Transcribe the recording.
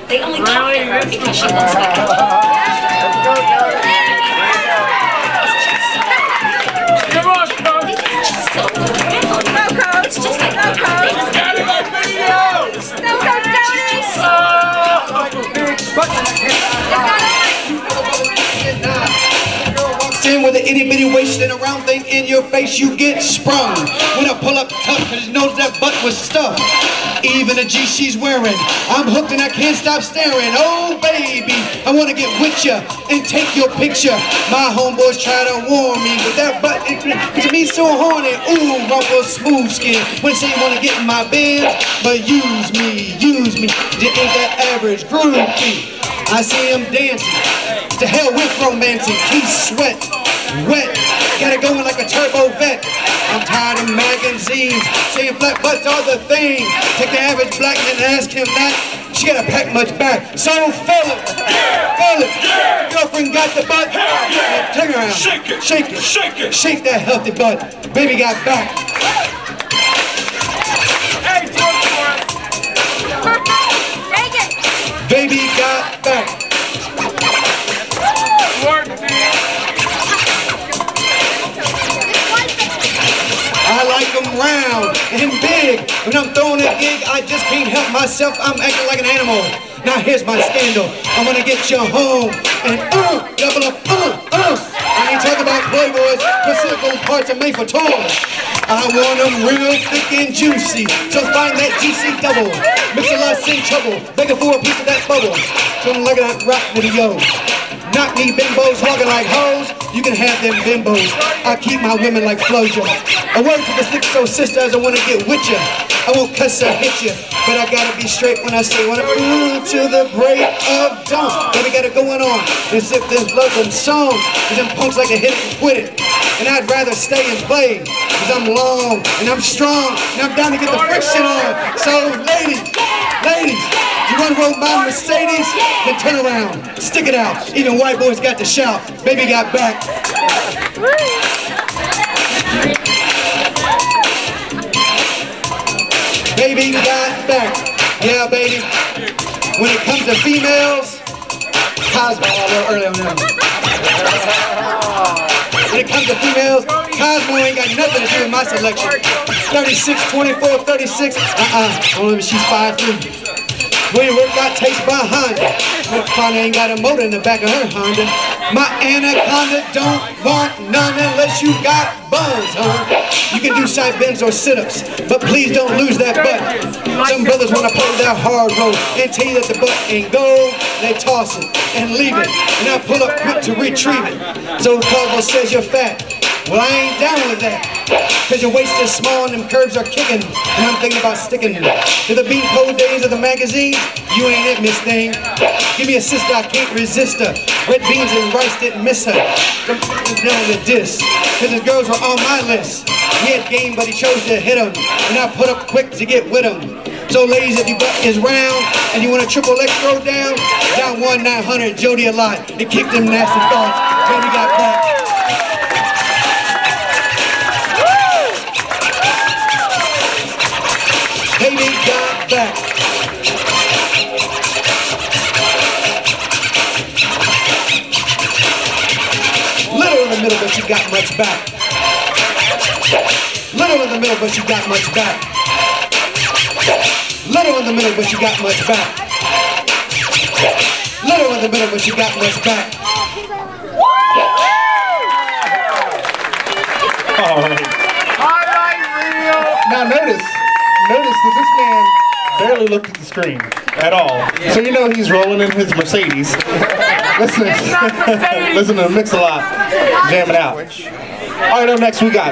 They only talk to her because she looks like her. Come on, Coach. It's just so good. No, Coach. It's just like no, Coach. Got it on video. No, Coach, in with an itty bitty waist and a round thing in your face, you get sprung. When I pull up tough, cause you know that butt was stuffed. Even the G she's wearing, I'm hooked and I can't stop staring. Oh baby, I wanna get with ya and take your picture. My homeboys try to warn me, but that butt, it me so horny. Ooh, rumple smooth skin. When they say you wanna get in my bed, but use me. You ain't that average groupie. I see him dancing. To hell with romancing. He's sweat, wet, got it going like a turbo vet. I'm tired of magazines saying flat butts are the thing. Take the average black man and ask him that. She gotta pack much back. So feel it, feel it. Girlfriend got the butt. Turn around, shake it, shake it, shake it, shake that healthy butt. Baby got back. Hey, George Forrest. Baby got back. I like them round and big. When I'm throwing a gig, I just can't help myself. I'm acting like an animal. Now here's my scandal. I'm gonna get you home and double up, I ain't talking about Playboys, Pacific parts are made for toys. I want them real thick and juicy, so find that GC double. Mix a lot, in trouble, begging for a piece of that bubble. Come look at that rock video. Knock me bimbos walking like hoes, you can have them bimbos. I keep my women like Flojo. A word to the six soul sisters, I wanna get with ya. I won't cuss or hit ya, but I gotta be straight when I say wanna till the break of dawn. Baby got it going on, as if there's love and songs. Cause them punks like to hit it and quit it. And I'd rather stay and play, cause I'm long and I'm strong and I'm down to get the friction on. So ladies, you wanna roll my Mercedes? Then turn around, stick it out. Even white boys got to shout, baby got back. Baby got back, yeah baby. When it comes to females, Cosmo, a little early on that. When it comes to females, Cosmo ain't got nothing to do with my selection. 36, 24, 36, only she's 5'3". When you work got taste by Honda. My Honda ain't got a motor in the back of her Honda. My Anaconda don't want none unless you got buns, huh? You can do side bends or sit-ups, but please don't lose that butt. Some brothers want to play that hard road and tell you that the butt ain't gold. They toss it and leave it, and I pull up quick to retrieve it. So the Cosmo says you're fat. Well, I ain't down with that, cause your waist is small and them curves are kicking, and I'm thinking about sticking to the beanpole days of the magazine. You ain't it, Miss Thing. Give me a sister, I can't resist her. Red beans and rice didn't miss her. Come down the diss, cause the girls were on my list. He had game, but he chose to hit them, and I put up quick to get with them. So ladies, if your butt is round and you want a triple X throw down 1-900 Jody a lot and kick them nasty thoughts. Baby got back. Baby got back. Little in the middle, but you got much back. Little in the middle, but you got much back. Little in the middle, but you got much back. Little in the middle, but you got much back. Now notice that this man barely looked at the screen at all. So you know he's rolling in his Mercedes. Listen to Mix-a-Lot jamming out. All right, up next we got